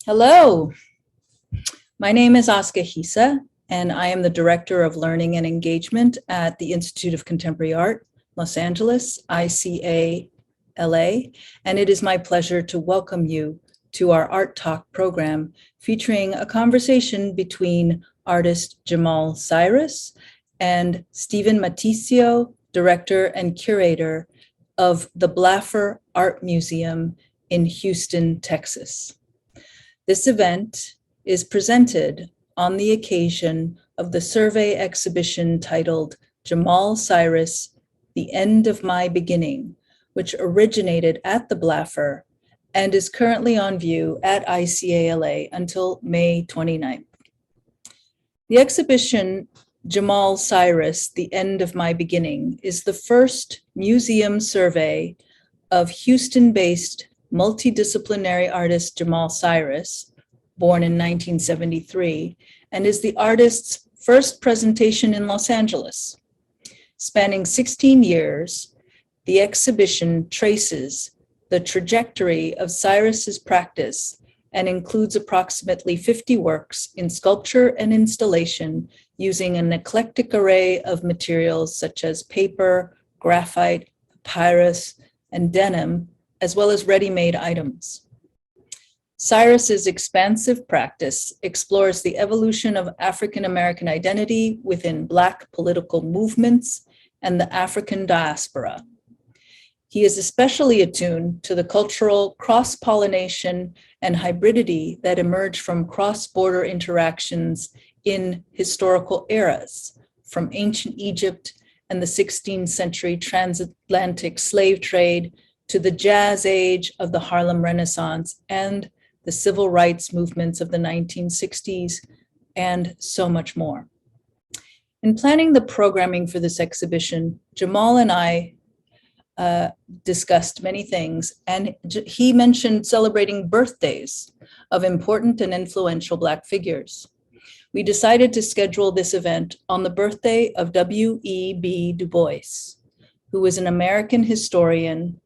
Hello, my name is Aska Hisa, and I am the Director of Learning and Engagement at the Institute of Contemporary Art, Los Angeles, ICA LA, and it is my pleasure to welcome you to our Art Talk program featuring a conversation between artist Jamal Cyrus and Stephen Matijcio, Director and Curator of the Blaffer Art Museum in Houston, Texas. This event is presented on the occasion of the survey exhibition titled Jamal Cyrus, The End of My Beginning, which originated at the Blaffer and is currently on view at ICALA until May 29th. The exhibition Jamal Cyrus, The End of My Beginning is the first museum survey of Houston-based multidisciplinary artist Jamal Cyrus, born in 1973, and is the artist's first presentation in Los Angeles. Spanning 16 years, the exhibition traces the trajectory of Cyrus's practice and includes approximately 50 works in sculpture and installation using an eclectic array of materials such as paper, graphite, papyrus, and denim, as well as ready-made items. Cyrus's expansive practice explores the evolution of African-American identity within Black political movements and the African diaspora. He is especially attuned to the cultural cross-pollination and hybridity that emerge from cross-border interactions in historical eras, from ancient Egypt and the 16th century transatlantic slave trade to the jazz age of the Harlem Renaissance and the civil rights movements of the 1960s, and so much more. In planning the programming for this exhibition, Jamal and I discussed many things, and he mentioned celebrating birthdays of important and influential Black figures. We decided to schedule this event on the birthday of W.E.B. Dubois, who was an American historian,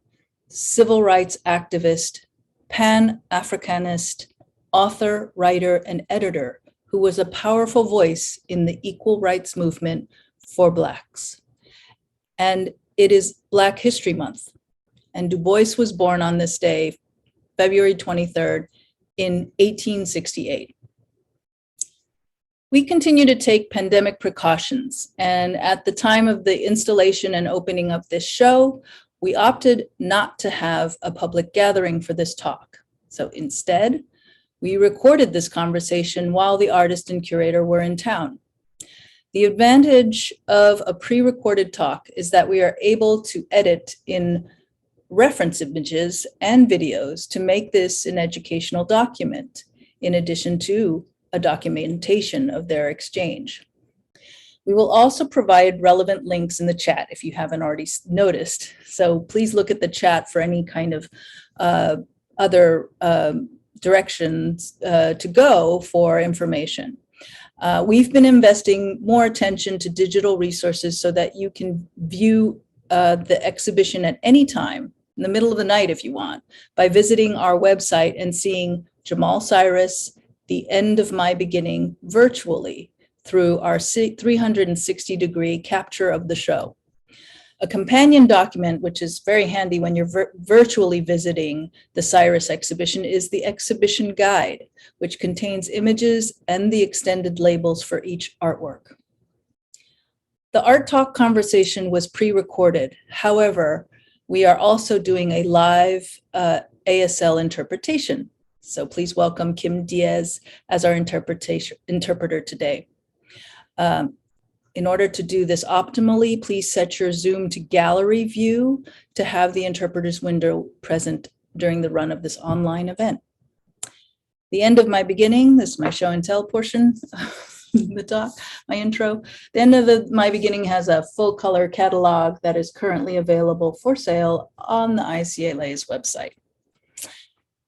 civil rights activist, Pan-Africanist, author, writer, and editor who was a powerful voice in the equal rights movement for Blacks. And it is Black History Month. And Du Bois was born on this day, February 23rd, in 1868. We continue to take pandemic precautions. And at the time of the installation and opening of this show, we opted not to have a public gathering for this talk. So instead, we recorded this conversation while the artist and curator were in town. The advantage of a pre-recorded talk is that we are able to edit in reference images and videos to make this an educational document, in addition to a documentation of their exchange. We will also provide relevant links in the chat if you haven't already noticed. So please look at the chat for any kind of other directions to go for information. We've been investing more attention to digital resources so that you can view the exhibition at any time, in the middle of the night if you want, by visiting our website and seeing Jamal Cyrus, The End of My Beginning virtually through our 360-degree capture of the show. A companion document, which is very handy when you're virtually visiting the Cyrus exhibition, is the exhibition guide, which contains images and the extended labels for each artwork. The Art Talk conversation was pre-recorded. However, we are also doing a live ASL interpretation. So please welcome Kim Diaz as our interpreter today. In order to do this optimally, please set your Zoom to gallery view to have the interpreter's window present during the run of this online event. The End of My Beginning, this is my show and tell portion of the talk, my intro. The End of My Beginning has a full color catalog that is currently available for sale on the ICALA's website.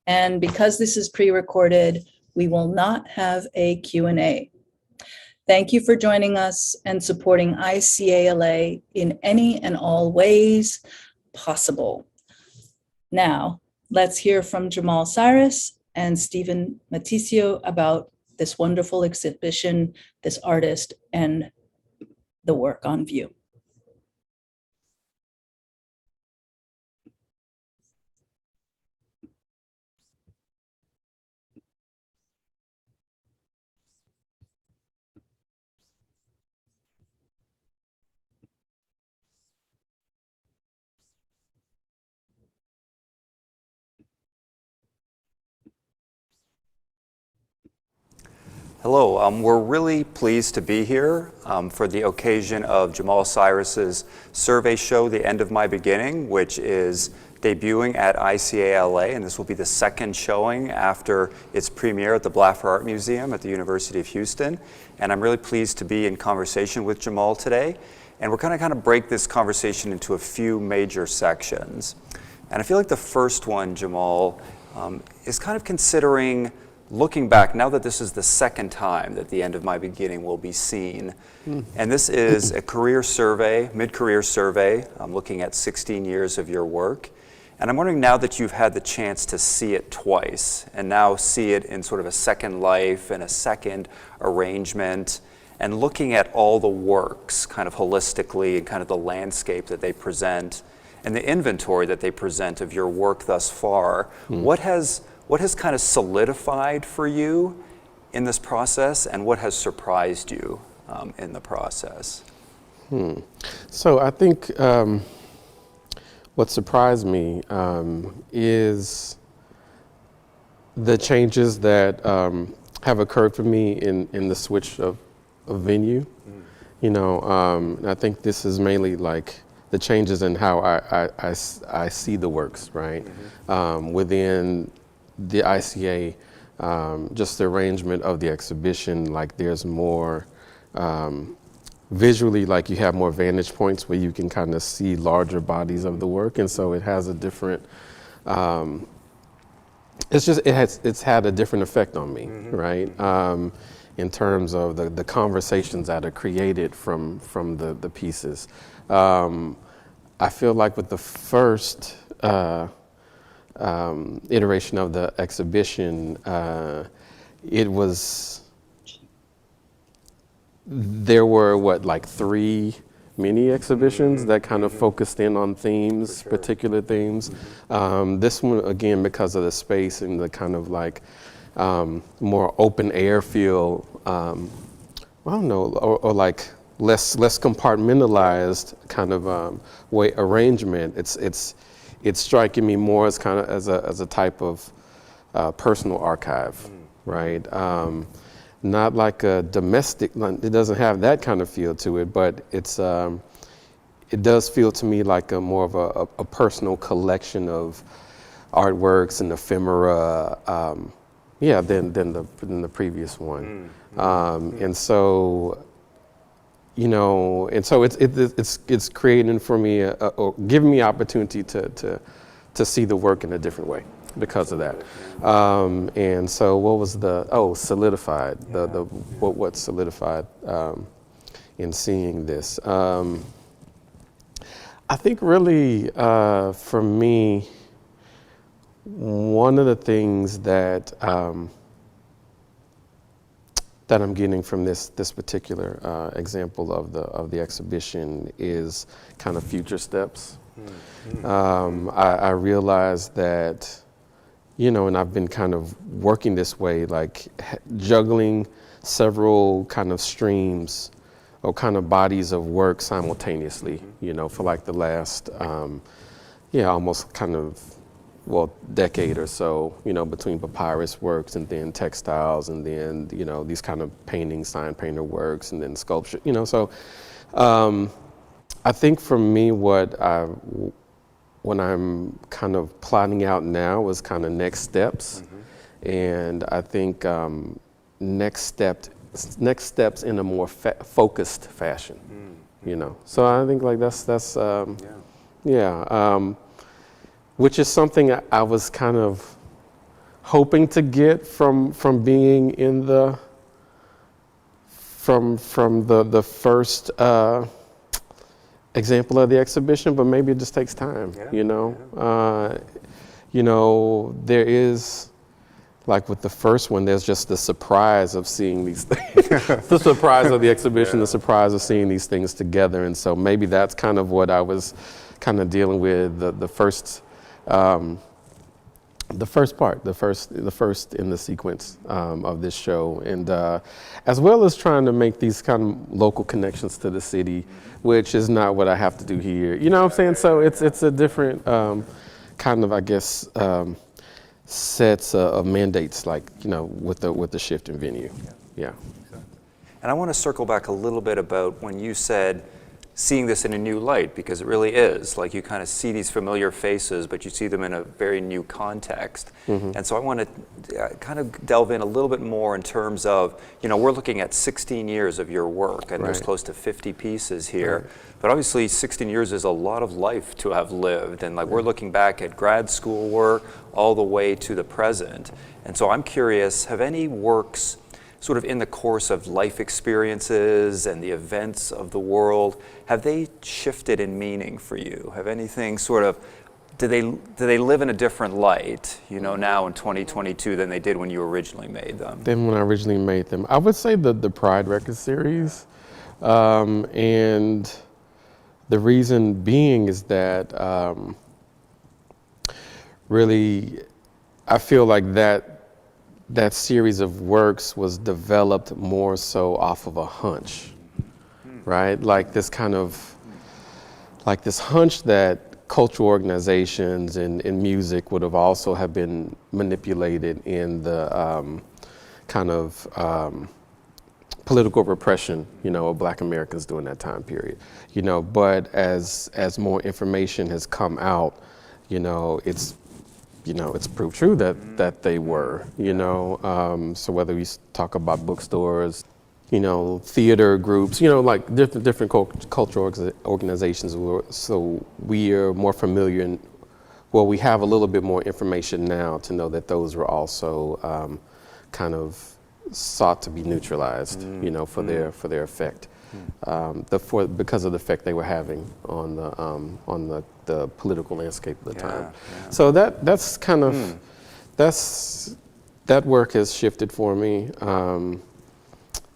And because this is pre-recorded, we will not have a Q&A. Thank you for joining us and supporting ICALA in any and all ways possible. Now, let's hear from Jamal Cyrus and Stephen Matijcio about this wonderful exhibition, this artist, and the work on view. Hello, we're really pleased to be here for the occasion of Jamal Cyrus's survey show, The End of My Beginning, which is debuting at ICALA, and this will be the second showing after its premiere at the Blaffer Art Museum at the University of Houston. And I'm really pleased to be in conversation with Jamal today. And we're going to kind of break this conversation into a few major sections. And I feel like the first one, Jamal, is kind of considering looking back, now that this is the second time that The End of My Beginning will be seen, and this is a career survey, mid-career survey, looking at 16 years of your work. And I'm wondering, now that you've had the chance to see it twice, and now see it in sort of a second life and a second arrangement, and looking at all the works kind of holistically and kind of the landscape that they present, and the inventory that they present of your work thus far, what has kind of solidified for you in this process, and what has surprised you in the process? So I think what surprised me is the changes that have occurred for me in the switch of venue. You know, and I think this is mainly like the changes in how I see the works, right? Within the ICA, just the arrangement of the exhibition, like there's more visually, like you have more vantage points where you can kind of see larger bodies of the work, and so it has a different. It's had a different effect on me, right? In terms of the conversations that are created from the pieces. I feel like with the first iteration of the exhibition, there were like 3 mini exhibitions that kind of focused in on themes, particular themes. This one, again, because of the space and the kind of like more open air feel, I don't know, or like less compartmentalized kind of way arrangement. It's striking me more as kind of as a type of personal archive, right? Not like a domestic. It doesn't have that kind of feel to it, but it does feel to me like a more of a personal collection of artworks and ephemera, than the previous one. And so, you know, and so it's creating for me or giving me opportunity to see the work in a different way because of that. And so what was solidified, what solidified in seeing this. I think really for me, one of the things that I'm getting from this particular example of the exhibition is kind of future steps. I realized that, you know, and I've been kind of working this way, like juggling several kind of streams or kind of bodies of work simultaneously, you know, for like the last, almost kind of, decade or so, you know, between papyrus works and then textiles and then, you know, these kind of painting, sign painter works and then sculpture, you know. So I think for me, when I'm kind of plotting out now was kind of next steps. And I think next steps in a more focused fashion, you know. So I think like that's which is something I was kind of hoping to get from being in from the first example of the exhibition, but maybe it just takes time, you know. You know, like with the first one, there's just the surprise of seeing these things, the surprise of the exhibition, the surprise of seeing these things together. And so maybe that's kind of what I was kind of dealing with the first part, the first in the sequence of this show, and as well as trying to make these kind of local connections to the city, which is not what I have to do here. You know what I'm saying? So it's a different kind of, I guess, sets of mandates, like, you know, with the shift in venue. Yeah. And I want to circle back a little bit about when you said seeing this in a new light, because it really is. Like, you kind of see these familiar faces, but you see them in a very new context. And so I want to kind of delve in a little bit more in terms of, you know, we're looking at 16 years of your work, and there's close to 50 pieces here. But obviously 16 years is a lot of life to have lived. And like, we're looking back at grad school work all the way to the present. And so I'm curious, have any works sort of in the course of life experiences and the events of the world, have they shifted in meaning for you? Have anything sort of, do they live in a different light, you know, now in 2022 than they did when you originally made them? Then when I originally made them, I would say the Pride Record series, and the reason being is that really, I feel like that series of works was developed more so off of a hunch, right? Like this kind of, like this hunch that cultural organizations and music would have also have been manipulated in the kind of political repression, you know, of Black Americans during that time period, you know. But as more information has come out, you know, it's proved true that they were, you know. So whether we talk about bookstores, you know, theater groups, you know, like different cultural organizations, so we are more familiar, and well, we have a little bit more information now to know that those were also kind of sought to be neutralized, you know, for their effect, because of the effect they were having on the political landscape at the time. So that's kind of that work has shifted for me.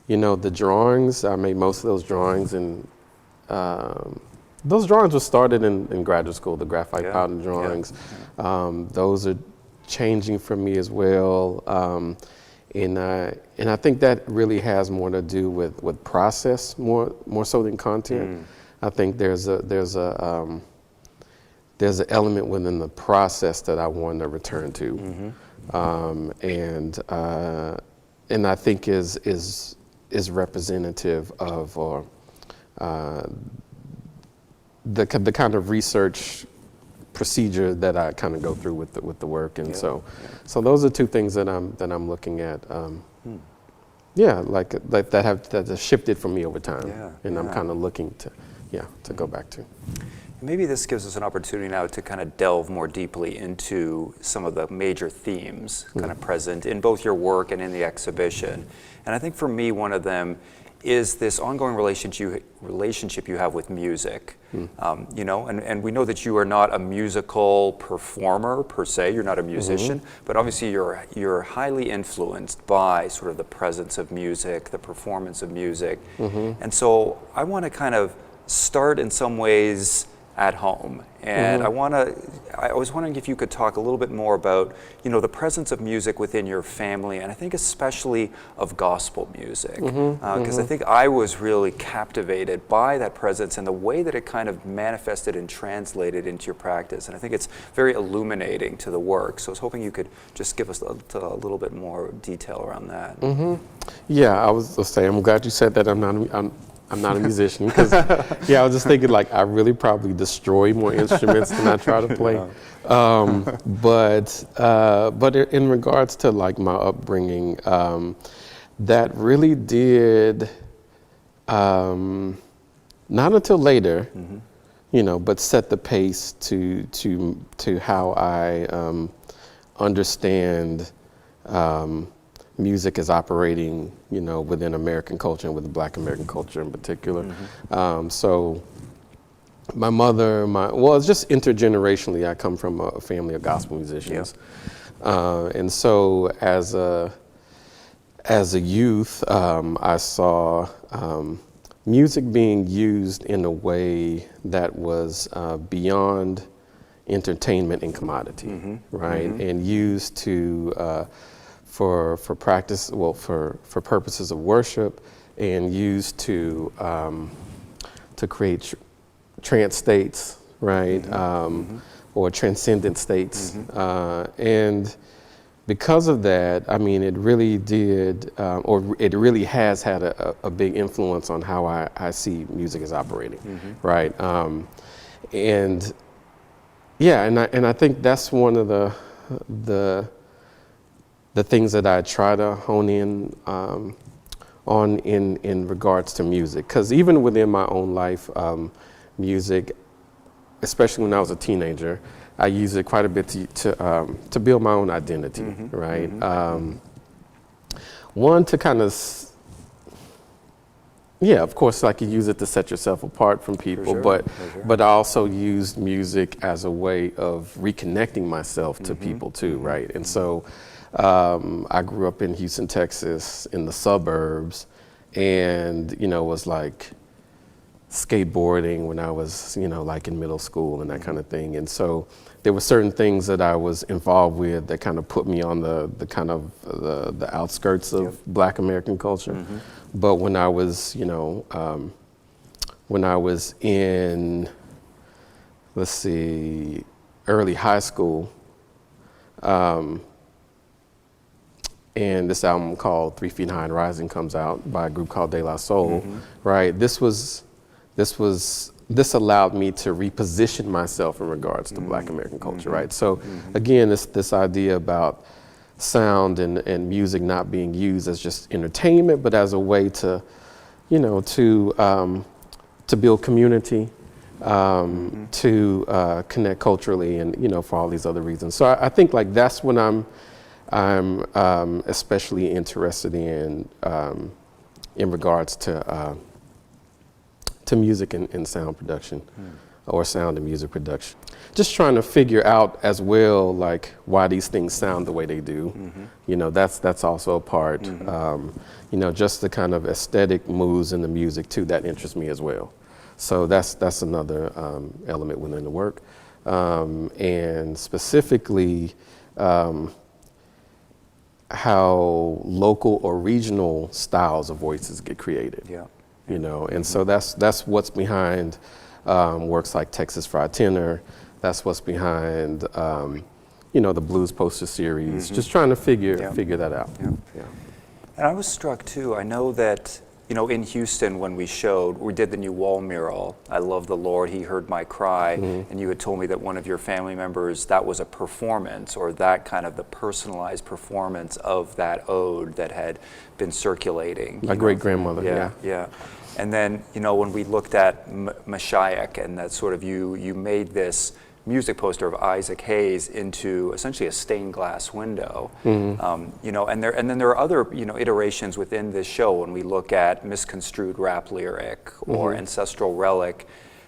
You know, the drawings, I made most of those drawings, and those drawings were started in graduate school, the graphite powder drawings. Those are changing for me as well. And I think that really has more to do with process more so than content. I think there's an element within the process that I want to return to, and I think is representative of the kind of research procedure that I kind of go through with the work, and so those are two things that I'm looking at. Like that have shifted for me over time, and I'm kind of looking to go back to. Maybe this gives us an opportunity now to kind of delve more deeply into some of the major themes kind of present in both your work and in the exhibition. And I think for me, one of them is this ongoing relationship you have with music. You know, and we know that you are not a musical performer per se, you're not a musician, but obviously you're highly influenced by sort of the presence of music, the performance of music. And so I want to kind of start in some ways at home. And I was wondering if you could talk a little bit more about, you know, the presence of music within your family, and I think especially of gospel music, because I think I was really captivated by that presence and the way that it kind of manifested and translated into your practice. And I think it's very illuminating to the work. So I was hoping you could just give us a little bit more detail around that. Yeah, I was saying, I'm glad you said that. I'm not a musician, because I was just thinking, like, I really probably destroy more instruments than I try to play. But in regards to like my upbringing, that really did not until later, you know, but set the pace to how I understand music is operating, you know, within American culture and with the Black American culture in particular. So my mother, it's just intergenerationally, I come from a family of gospel musicians. And so as a youth, I saw music being used in a way that was beyond entertainment and commodity, right? And used to for practice, well, for purposes of worship, and used to create trance states, right? Or transcendent states, and because of that, I mean, it really did, or it really has had a big influence on how I see music as operating, right? And yeah, and I think that's one of the things that I try to hone in on in regards to music, because even within my own life, music, especially when I was a teenager, I used it quite a bit to build my own identity, right? One, to kind of, yeah, of course, like you use it to set yourself apart from people, but I also used music as a way of reconnecting myself to people too, right? And so I grew up in Houston, Texas, in the suburbs, and, you know, was like skateboarding when I was, you know, like in middle school and that kind of thing. And so there were certain things that I was involved with that kind of put me on the kind of the outskirts of Black American culture. But when I was, you know, when I was in, let's see, early high school, and this album called 3 Feet High and Rising comes out by a group called De La Soul, right? This allowed me to reposition myself in regards to Black American culture, right? So again, this idea about sound and music not being used as just entertainment, but as a way to, you know, to build community, to connect culturally, and, you know, for all these other reasons. So I think like that's when I'm especially interested in regards to music and sound production, or sound and music production. Just trying to figure out as well, like, why these things sound the way they do. You know, that's also a part. You know, just the kind of aesthetic moves in the music too, that interests me as well. So that's another element within the work. And specifically, how local or regional styles of voices get created. You know, and so that's what's behind works like Texas Fried Tenor. That's what's behind, you know, the Blues Poster series. Just trying to figure that out. And I was struck too. I know that, you know, in Houston when we did the new wall mural, I Love the Lord, He Heard My Cry, and you had told me that one of your family members, that was a performance, or that kind of the personalized performance of that ode that had been circulating. My great-grandmother, yeah. And then, you know, when we looked at Mashiach, and that sort of you made this music poster of Isaac Hayes into essentially a stained glass window. You know, and then there are other, you know, iterations within this show. When we look at misconstrued rap lyric or ancestral relic,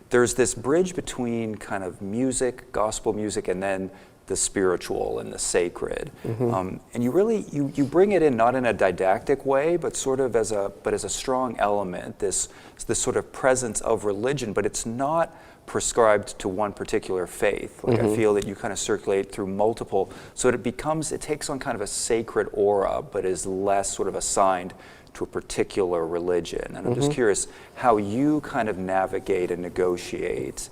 there's this bridge between kind of music, gospel music, and then the spiritual and the sacred. And you really, you bring it in not in a didactic way, but sort of as a strong element, this sort of presence of religion, but it's not prescribed to one particular faith. Like I feel that you kind of circulate through multiple, so it takes on kind of a sacred aura, but is less sort of assigned to a particular religion. And I'm just curious how you kind of navigate and negotiate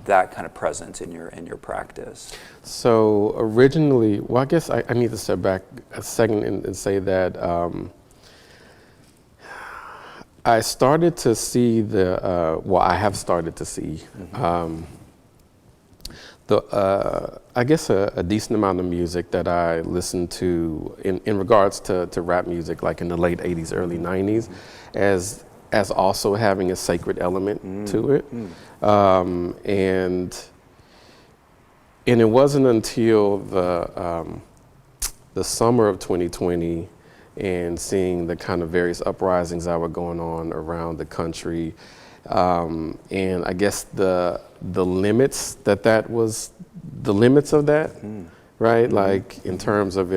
that kind of presence in your practice. So originally, well, I guess I need to step back a second and say that I started to see I have started to see I guess a decent amount of music that I listened to in regards to rap music, like in the late 80s, early 90s, as also having a sacred element to it. And it wasn't until the summer of 2020 and seeing the kind of various uprisings that were going on around the country, and I guess the limits of that, right? Like in terms of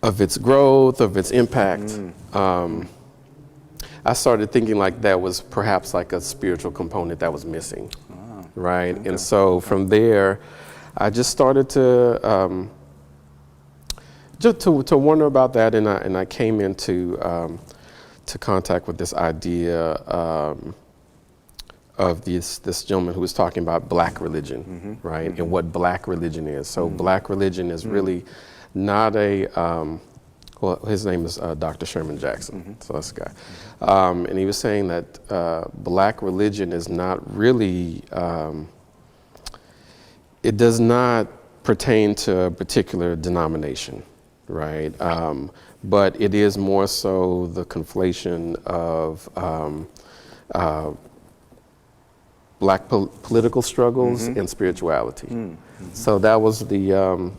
of its growth, of its impact. I started thinking like that was perhaps like a spiritual component that was missing, right? And so from there, I just started to wonder about that, and I came into to contact with this idea of this gentleman who was talking about black religion, right? And what black religion is. So black religion is really not a, well, his name is Dr. Sherman Jackson, so that's the guy. And he was saying that black religion is not really, it does not pertain to a particular denomination, right? But it is more so the conflation of black political struggles and spirituality. So that was the,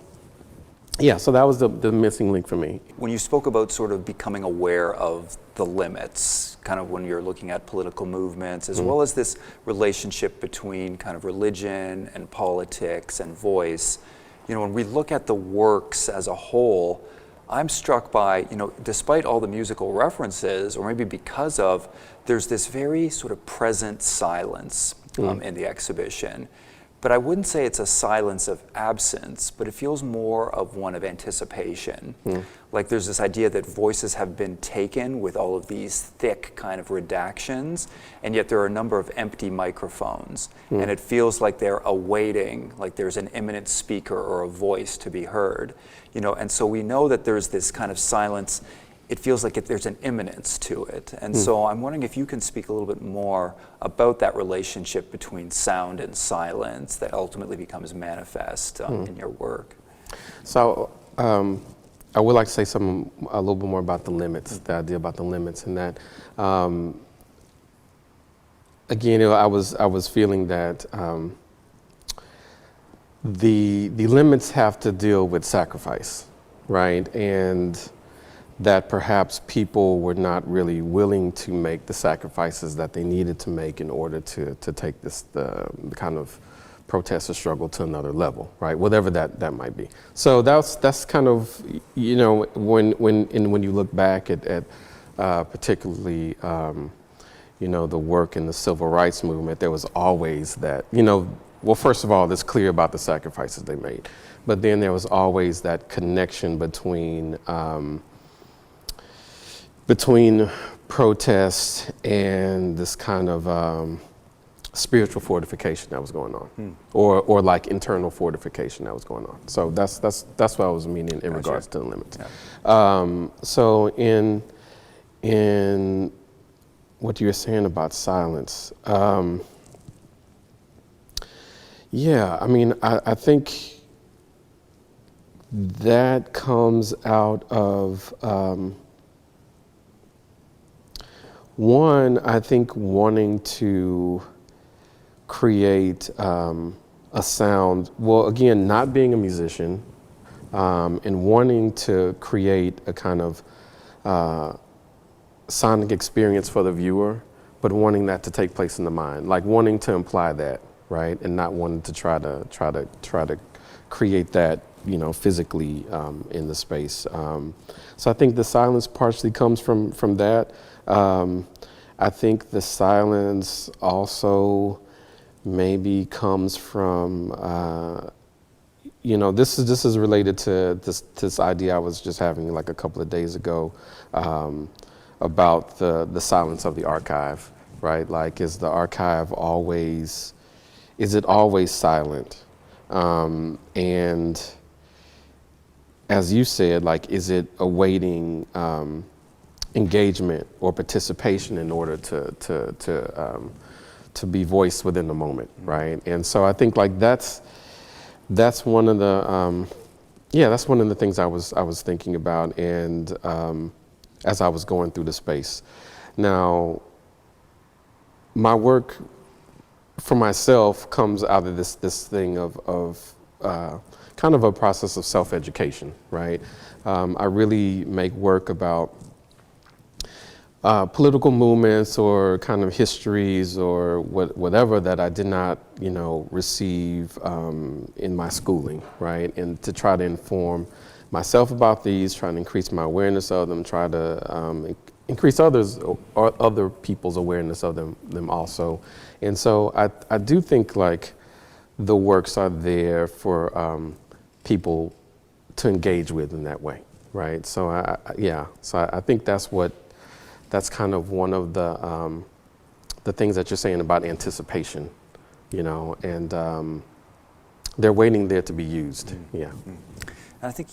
so that was the missing link for me. When you spoke about sort of becoming aware of the limits, kind of when you're looking at political movements, as well as this relationship between kind of religion and politics and voice, you know, when we look at the works as a whole, I'm struck by, you know, despite all the musical references, or maybe because of, there's this very sort of present silence in the exhibition. But I wouldn't say it's a silence of absence, but it feels more of one of anticipation. Like there's this idea that voices have been taken with all of these thick kind of redactions, and yet there are a number of empty microphones. And it feels like they're awaiting, like there's an imminent speaker or a voice to be heard. You know, and so we know that there's this kind of silence. It feels like there's an imminence to it. And so I'm wondering if you can speak a little bit more about that relationship between sound and silence that ultimately becomes manifest in your work. So I would like to say a little bit more about the limits, the idea about the limits, and that, again, I was feeling that the limits have to deal with sacrifice, right? And that perhaps people were not really willing to make the sacrifices that they needed to make in order to take the kind of protest or struggle to another level, right? Whatever that might be. So that's kind of, you know, when you look back at particularly, you know, the work in the civil rights movement, there was always that, you know, well, first of all, it's clear about the sacrifices they made, but then there was always that connection between protest and this kind of spiritual fortification that was going on, or like internal fortification that was going on. So that's what I was meaning in regards to the limits. Yeah. So in what you were saying about silence, yeah, I mean, I think that comes out of one, I think wanting to create a sound, well, again, not being a musician, and wanting to create a kind of sonic experience for the viewer, but wanting that to take place in the mind, like wanting to imply that, right, and not wanting to try to create that, you know, physically in the space. So I think the silence partially comes from that. I think the silence also maybe comes from, you know, this is related to this idea I was just having like a couple of days ago about the silence of the archive, right? Like, is the archive always silent? And as you said, like, is it awaiting engagement or participation in order to be voiced within the moment, right? And so I think like that's one of the that's one of the things I was thinking about, and as I was going through the space. Now, my work for myself comes out of this thing of kind of a process of self-education, right? I really make work about political movements or kind of histories or whatever that I did not, receive in my schooling, right? And to try to inform myself about these, try to increase my awareness of them, try to increase other people's awareness of them also. And so I do think like the works are there for people to engage with in that way, right? So I think that's kind of one of the things that you're saying about anticipation, and they're waiting there to be used. Mm-hmm. Yeah. And I think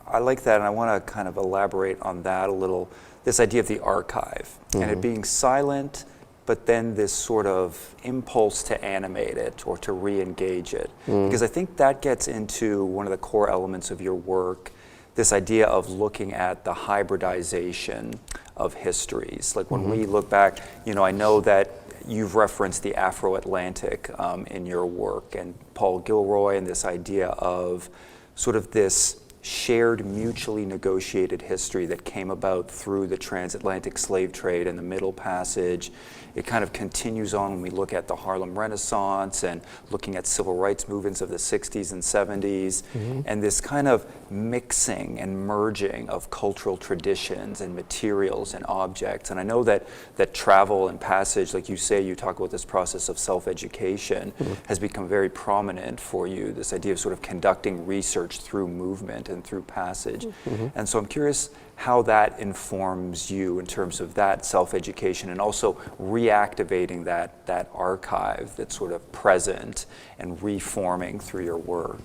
I like that, and I want to kind of elaborate on that a little, this idea of the archive, and it being silent, but then this sort of impulse to animate it or to re-engage it. Because I think that gets into one of the core elements of your work, this idea of looking at the hybridization of histories. Like when we look back, I know that you've referenced the Afro-Atlantic in your work, and Paul Gilroy, and this idea of sort of this shared, mutually negotiated history that came about through the transatlantic slave trade and the Middle Passage. It kind of continues on when we look at the Harlem Renaissance and looking at civil rights movements of the 60s and 70s, and this kind of mixing and merging of cultural traditions and materials and objects. And I know that travel and passage, like you say, you talk about this process of self-education, has become very prominent for you, this idea of sort of conducting research through movement and through passage. And so I'm curious how that informs you in terms of that self-education and also reactivating that archive that's sort of present and reforming through your work.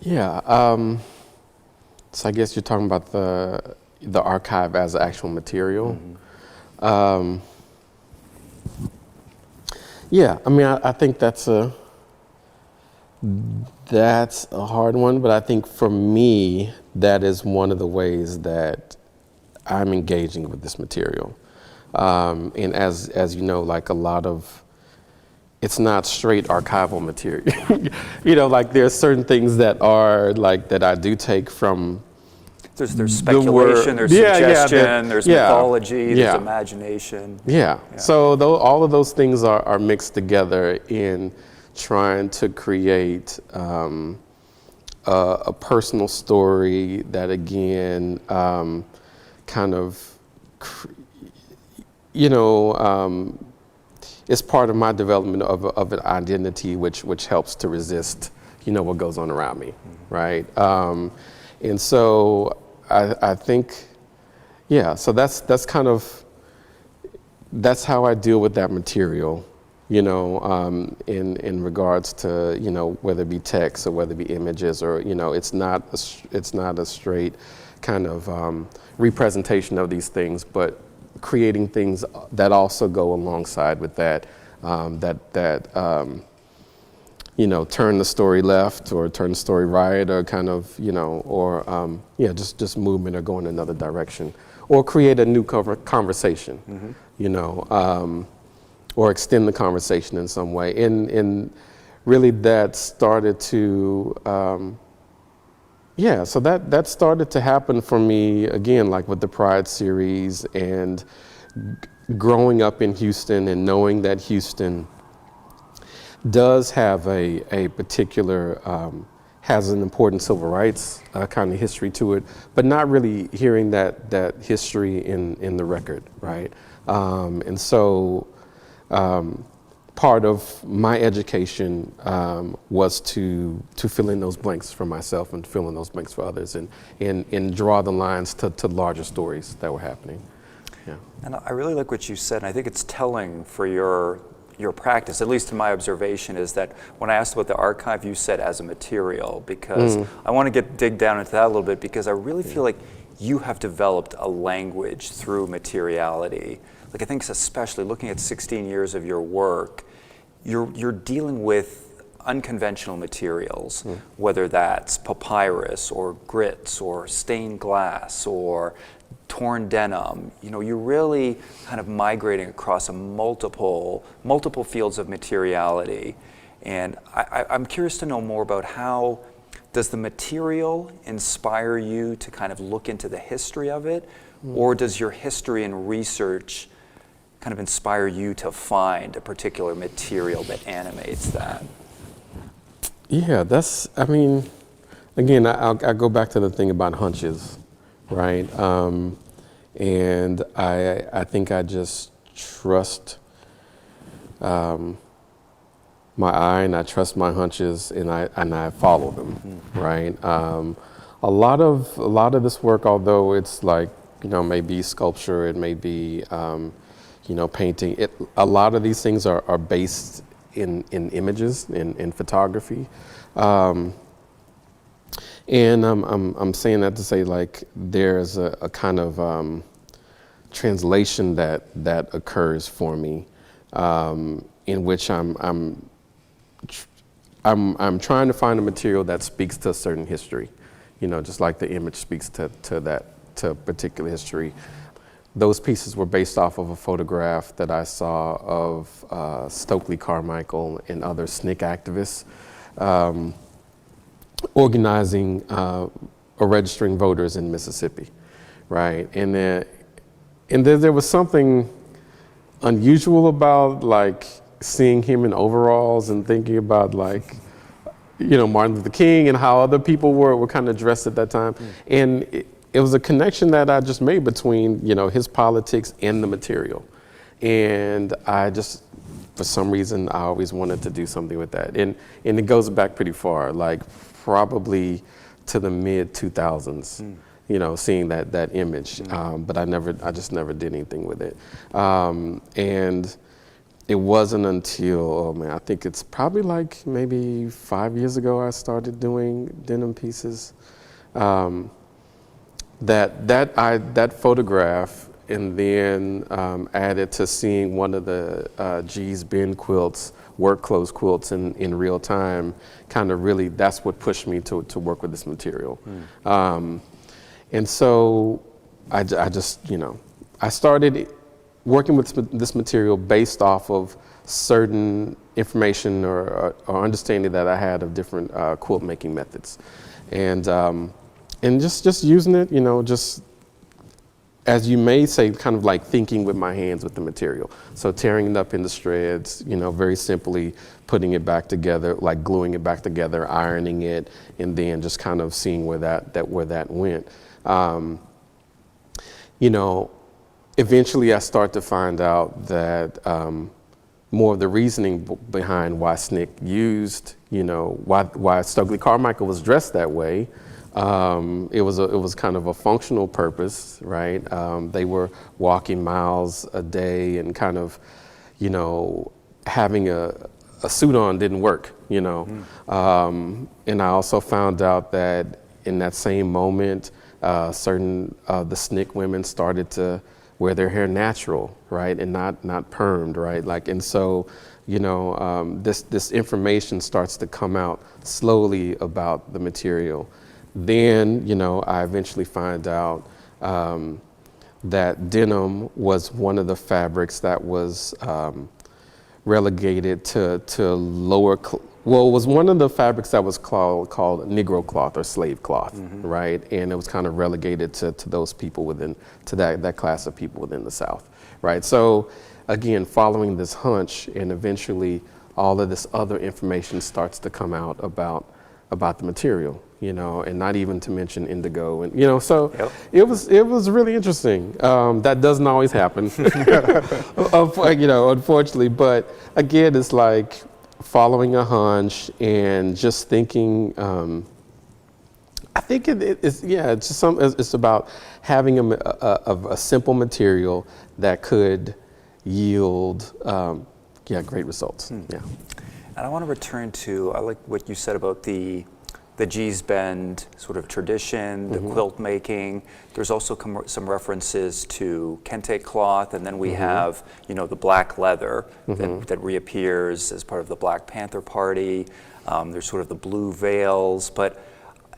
Yeah. So I guess you're talking about the archive as actual material. Yeah, I mean, I think that's a hard one, but I think for me, that is one of the ways that I'm engaging with this material. And as you know, like a lot of, it's not straight archival material. Like there's certain things that are like, that I do take from There's speculation, there's suggestion, there's mythology, there's imagination. Yeah. So all of those things are mixed together in trying to create a personal story that again kind of is part of my development of an identity which helps to resist what goes on around me, right? And so I think so that's kind of how I deal with that material, in regards to whether it be text or whether it be images or it's not a straight kind of representation of these things, but creating things that also go alongside with that, turn the story left or turn the story right, or kind of just movement or go in another direction, or create a new conversation, or extend the conversation in some way. And really that started to, so that started to happen for me, again, like with the Pride series and growing up in Houston and knowing that Houston does have a particular, has an important civil rights kind of history to it, but not really hearing that history in the record, right? And so, part of my education was to fill in those blanks for myself and fill in those blanks for others, and draw the lines to larger stories that were happening. Yeah. And I really like what you said, and I think it's telling for your practice, at least in my observation, is that when I asked about the archive, you said as a material, because I want to dig down into that a little bit, because I really feel like you have developed a language through materiality. Like I think especially looking at 16 years of your work, you're dealing with unconventional materials, whether that's papyrus or grits or stained glass or torn denim. You're really kind of migrating across multiple fields of materiality. And I'm curious to know more about how does the material inspire you to kind of look into the history of it, or does your history and research kind of inspire you to find a particular material that animates that? Yeah, I mean, again, I go back to the thing about hunches, right? And I think I just trust my eye, and I trust my hunches, and I follow them, right? A lot of this work, although it's like, maybe sculpture, it may be painting. A lot of these things are based in images, in photography, and I'm saying that to say, like, there's a kind of translation that occurs for me, in which I'm trying to find a material that speaks to a certain history, just like the image speaks to a particular history. Those pieces were based off of a photograph that I saw of Stokely Carmichael and other SNCC activists organizing or registering voters in Mississippi, right? And there was something unusual about, like, seeing him in overalls and thinking about, like, Martin Luther King and how other people were kind of dressed at that time. And it was a connection that I just made between, his politics and the material. And I just, for some reason, I always wanted to do something with that. And it goes back pretty far, like probably to the mid 2000s, seeing that image. But I just never did anything with it. And it wasn't until, I think it's probably like maybe 5 years ago I started doing denim pieces. That photograph, and then added to seeing one of the G's Ben quilts, work clothes quilts in real time, kind of really, that's what pushed me to work with this material. And so I just, I started working with this material based off of certain information or understanding that I had of different quilt making methods. And just using it, just as you may say, kind of like thinking with my hands with the material. So tearing it up into shreds, very simply putting it back together, like gluing it back together, ironing it, and then just kind of seeing where that went. Eventually I start to find out that more of the reasoning behind why SNCC used, why Stokely Carmichael was dressed that way. It was kind of a functional purpose, right? They were walking miles a day, and kind of, having a suit on didn't work, And I also found out that in that same moment, certain the SNCC women started to wear their hair natural, right, and not permed, right? Like, and so, this information starts to come out slowly about the material. Then, I eventually find out that denim was one of the fabrics that was relegated to lower. It was one of the fabrics that was called Negro cloth or slave cloth, right? And it was kind of relegated to those people to that class of people within the South, right? So again, following this hunch, and eventually all of this other information starts to come out about the material, and not even to mention indigo, and so yep. It was really interesting. That doesn't always happen, unfortunately. But again, it's like following a hunch and just thinking. I think it's just it's about having a simple material that could yield great results. Yeah. And I want to return to, I like what you said about the G's Bend sort of tradition, the quilt making. There's also some references to kente cloth, and then we have, the black leather that reappears as part of the Black Panther Party. There's sort of the blue veils, but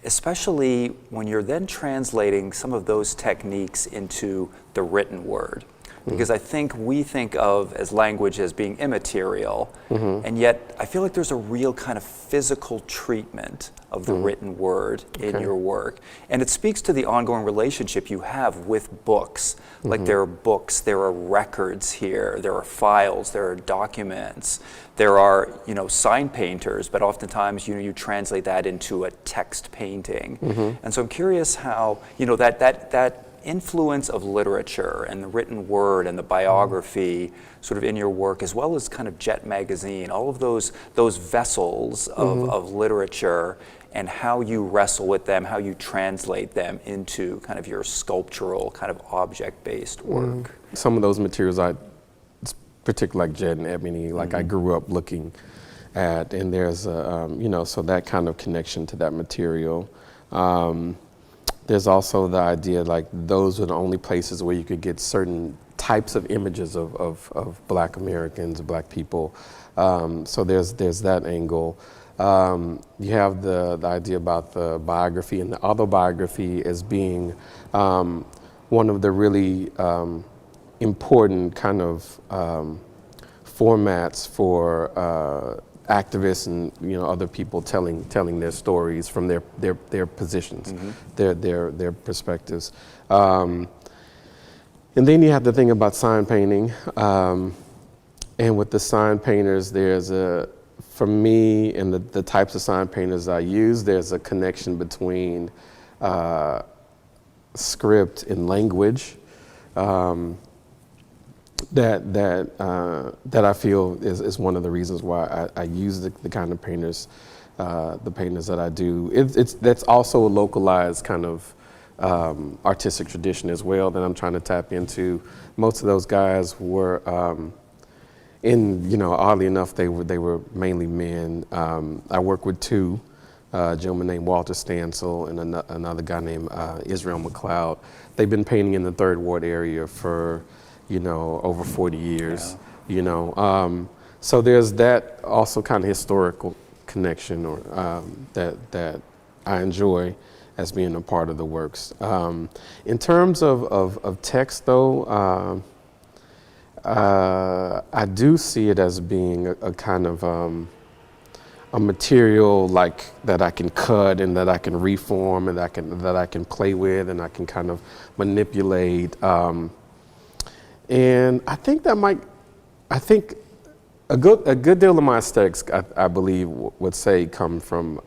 especially when you're then translating some of those techniques into the written word. because I think we think of as language as being immaterial, and yet I feel like there's a real kind of physical treatment of the written word in your work. And it speaks to the ongoing relationship you have with books. Like there are books, there are records here, there are files, there are documents, there are, sign painters, but oftentimes, you translate that into a text painting. And so I'm curious how, that influence of literature and the written word and the biography sort of in your work, as well as kind of Jet Magazine, all of those vessels of literature, and how you wrestle with them, how you translate them into kind of your sculptural, kind of object-based work. Some of those materials, particularly like Jet and Ebony, like I grew up looking at, and there's a, so that kind of connection to that material. There's also the idea like those are the only places where you could get certain types of images of Black Americans, Black people. So there's that angle. You have the idea about the biography and the autobiography as being one of the really important kind of formats for activists and other people telling their stories from their positions, their perspectives. And then you have the thing about sign painting, and with the sign painters, there's for me and the types of sign painters I use, there's a connection between script and language that I feel is one of the reasons why I use the kind of painters, the painters that I do. That's also a localized kind of artistic tradition as well that I'm trying to tap into. Most of those guys were, oddly enough, they were mainly men. I work with two, a gentleman named Walter Stansel and another guy named Israel McLeod. They've been painting in the Third Ward area for over 40 years, so there's that also kind of historical connection or that I enjoy as being a part of the works. In terms of text though, I do see it as being a kind of a material like that I can cut and that I can reform and that I can play with and I can kind of manipulate. And I think a good deal of my aesthetics, I believe, would say come from,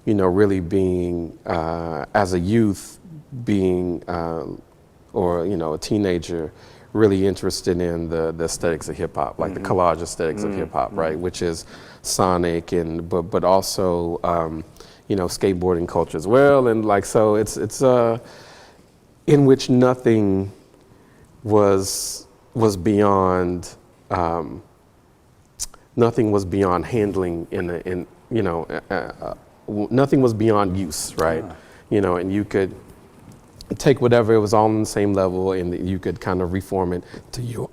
really being, as a youth, being, or, a teenager, really interested in the aesthetics of hip hop, like the collage aesthetics of hip hop, right? Which is sonic but also, skateboarding culture as well. And like, so it's in which nothing was beyond nothing was beyond handling nothing was beyond use, right? And you could take whatever, it was all on the same level, and you could kind of reform it to your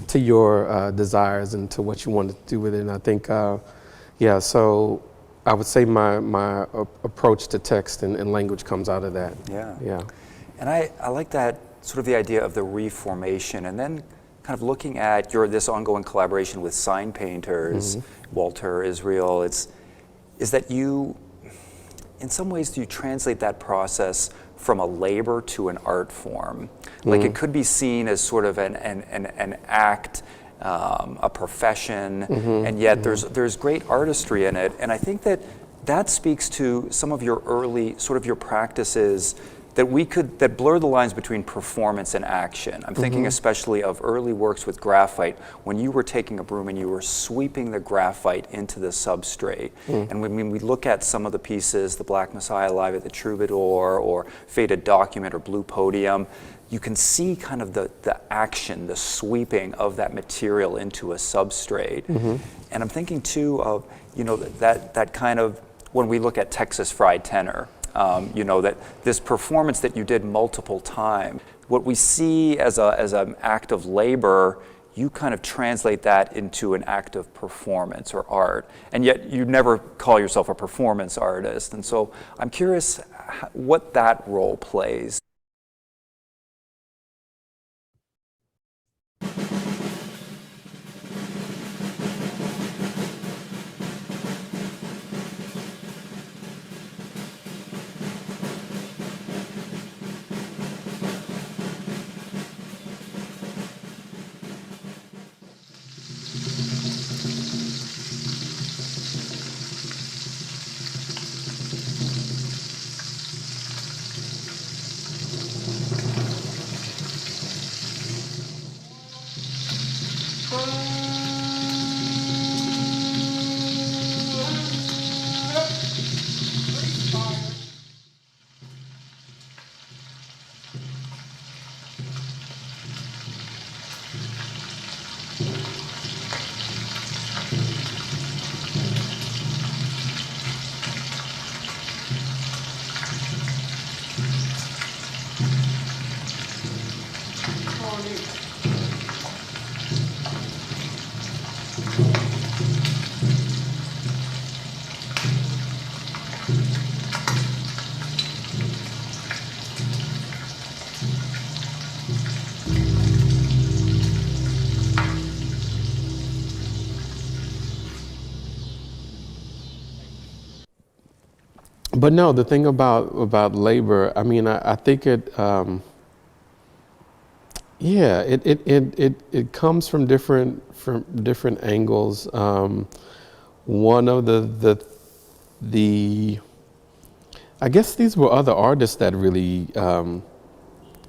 to your desires and to what you wanted to do with it. And I think so I would say my approach to text and language comes out of that. And I like that sort of the idea of the reformation, and then kind of looking at this ongoing collaboration with sign painters, Walter, Israel. Is that you, in some ways, do you translate that process from a labor to an art form? Like it could be seen as sort of an act, a profession, and yet there's great artistry in it. And I think that speaks to some of your early sort of your practices that blur the lines between performance and action. I'm thinking especially of early works with graphite, when you were taking a broom and you were sweeping the graphite into the substrate. And when we look at some of the pieces, the Black Messiah Live at the Troubadour, or Faded Document, or Blue Podium, you can see kind of the action, the sweeping of that material into a substrate. And I'm thinking too of, that kind of, when we look at Texas Fried Tenor, that this performance that you did multiple times, what we see as an act of labor, you kind of translate that into an act of performance or art, and yet you never call yourself a performance artist. And so I'm curious what that role plays. but no, the thing about labor, I mean, I think it, yeah, it comes from different angles. One of the I guess these were other artists that really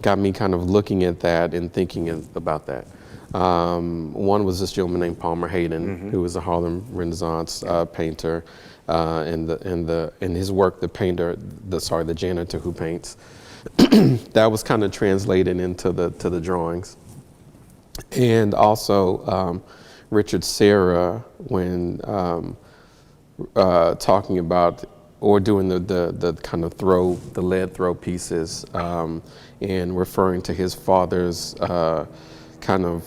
got me kind of looking at that and thinking about that. One was this gentleman named Palmer Hayden, who was a Harlem Renaissance painter, and in his work, the janitor who paints. That was kind of translated into the drawings, and also Richard Serra when talking about or doing the kind of the lead throw pieces, and referring to his father's kind of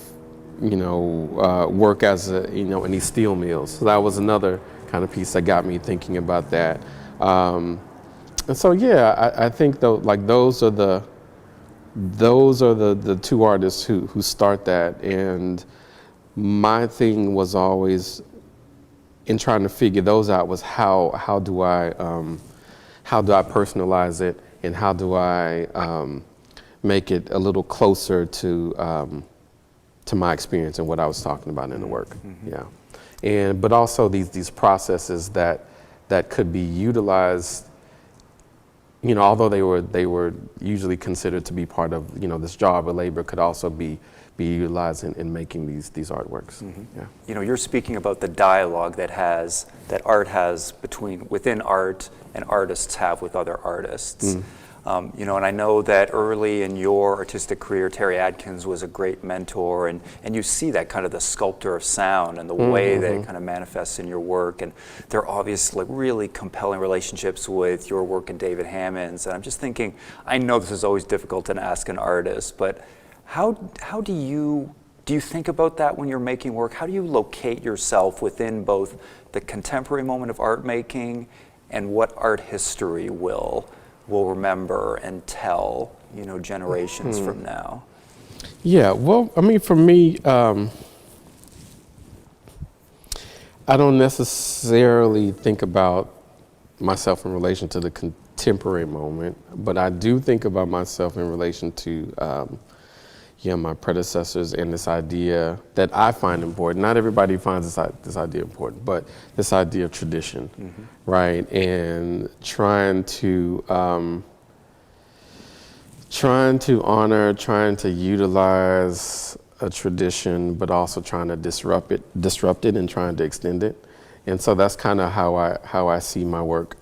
work as in these steel mills. So that was another kind of piece that got me thinking about that. And so yeah, I think though, like those are the two artists who start that. And my thing was always in trying to figure those out was how do I personalize it, and how do I make it a little closer to my experience and what I was talking about in the work. Yeah, but also these processes that could be utilized. Although they were usually considered to be part of this job or labor, could also be utilized in making these artworks. Yeah. You're speaking about the dialogue that art has within art and artists have with other artists. And I know that early in your artistic career, Terry Adkins was a great mentor, and you see that kind of the sculptor of sound and the way that it kind of manifests in your work. And there are obviously really compelling relationships with your work and David Hammond's. And I'm just thinking, I know this is always difficult to ask an artist, but how do you think about that when you're making work? How do you locate yourself within both the contemporary moment of art making and what art history will remember and tell, generations from now? Yeah, well, I mean, for me, I don't necessarily think about myself in relation to the contemporary moment, but I do think about myself in relation to my predecessors and this idea that I find important. Not everybody finds this idea important, but this idea of tradition, right? And trying to honor, trying to utilize a tradition, but also trying to disrupt it and trying to extend it. And so that's kind of how I see my work.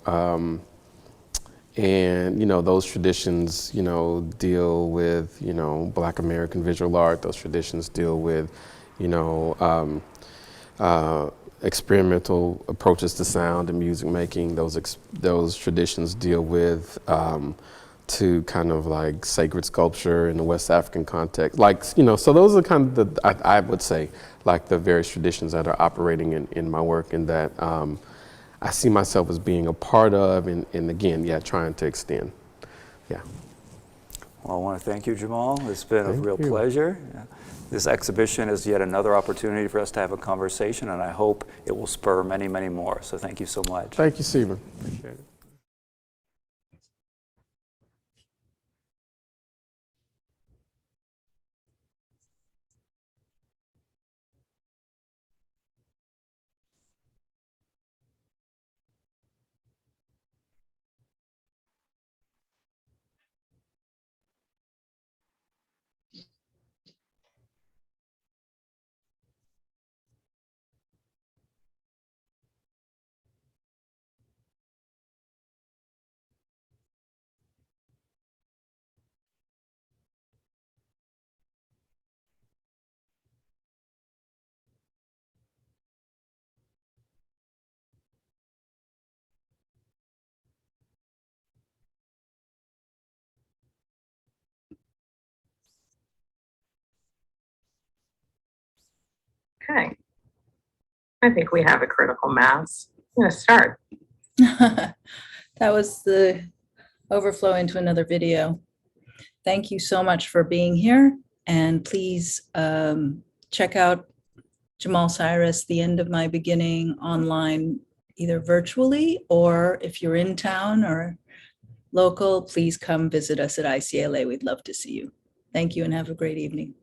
And those traditions deal with Black American visual art. Those traditions deal with experimental approaches to sound and music making. Those traditions deal with to kind of like sacred sculpture in the West African context. So those are kind of I would say like the various traditions that are operating in my work, and that I see myself as being a part of, and again, trying to extend. Yeah. Well, I want to thank you, Jamal. It's been a real you. pleasure. This exhibition is yet another opportunity for us to have a conversation, and I hope it will spur many, many more. So thank you so much. Thank you, Stephen. Appreciate it. Okay. I think we have a critical mass. I'm going to start. That was the overflow into another video. Thank you so much for being here. And please check out Jamal Cyrus, The End of My Beginning online either virtually, or if you're in town or local, please come visit us at ICLA. We'd love to see you. Thank you and have a great evening.